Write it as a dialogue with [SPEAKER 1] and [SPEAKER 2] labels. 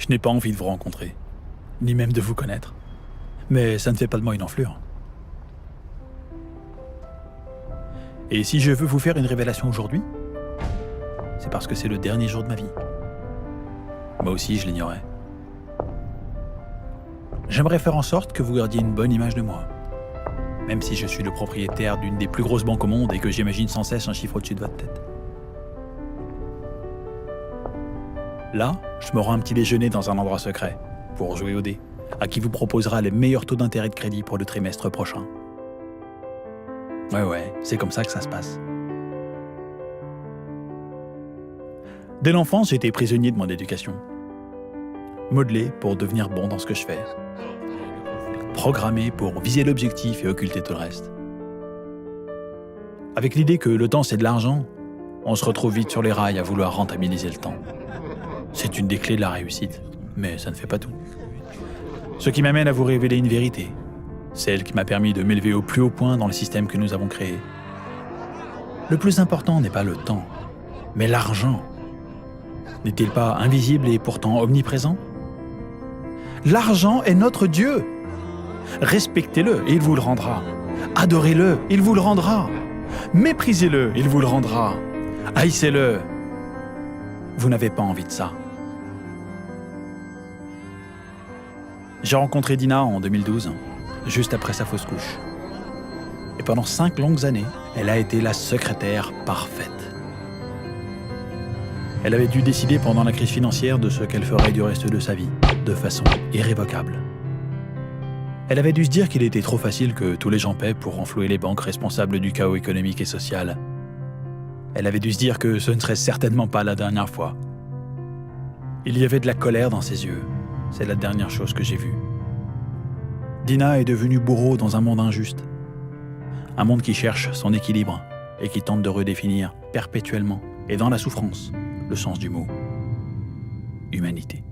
[SPEAKER 1] Je n'ai pas envie de vous rencontrer, ni même de vous connaître. Mais ça ne fait pas de moi une enflure. Et si je veux vous faire une révélation aujourd'hui, c'est parce que c'est le dernier jour de ma vie. Moi aussi, je l'ignorais. J'aimerais faire en sorte que vous gardiez une bonne image de moi. Même si je suis le propriétaire d'une des plus grosses banques au monde et que j'imagine sans cesse un chiffre au-dessus de votre tête. Là, je me rends un petit déjeuner dans un endroit secret, pour jouer au dé, à qui vous proposera les meilleurs taux d'intérêt de crédit pour le trimestre prochain. Ouais, c'est comme ça que ça se passe. Dès l'enfance, j'ai été prisonnier de mon éducation. Modelé pour devenir bon dans ce que je fais. Programmé pour viser l'objectif et occulter tout le reste. Avec l'idée que le temps c'est de l'argent, on se retrouve vite sur les rails à vouloir rentabiliser le temps. C'est une des clés de la réussite, mais ça ne fait pas tout. Ce qui m'amène à vous révéler une vérité, celle qui m'a permis de m'élever au plus haut point dans le système que nous avons créé. Le plus important n'est pas le temps, mais l'argent. N'est-il pas invisible et pourtant omniprésent ? L'argent est notre Dieu. Respectez-le et il vous le rendra. Adorez-le, il vous le rendra. Méprisez-le, il vous le rendra. Haïssez-le. Vous n'avez pas envie de ça. J'ai rencontré Dina en 2012, juste après sa fausse couche. Et pendant 5 longues années, elle a été la secrétaire parfaite. Elle avait dû décider pendant la crise financière de ce qu'elle ferait du reste de sa vie, de façon irrévocable. Elle avait dû se dire qu'il était trop facile que tous les gens paient pour renflouer les banques responsables du chaos économique et social. Elle avait dû se dire que ce ne serait certainement pas la dernière fois. Il y avait de la colère dans ses yeux. C'est la dernière chose que j'ai vue. Dina est devenue bourreau dans un monde injuste. Un monde qui cherche son équilibre et qui tente de redéfinir perpétuellement et dans la souffrance le sens du mot humanité.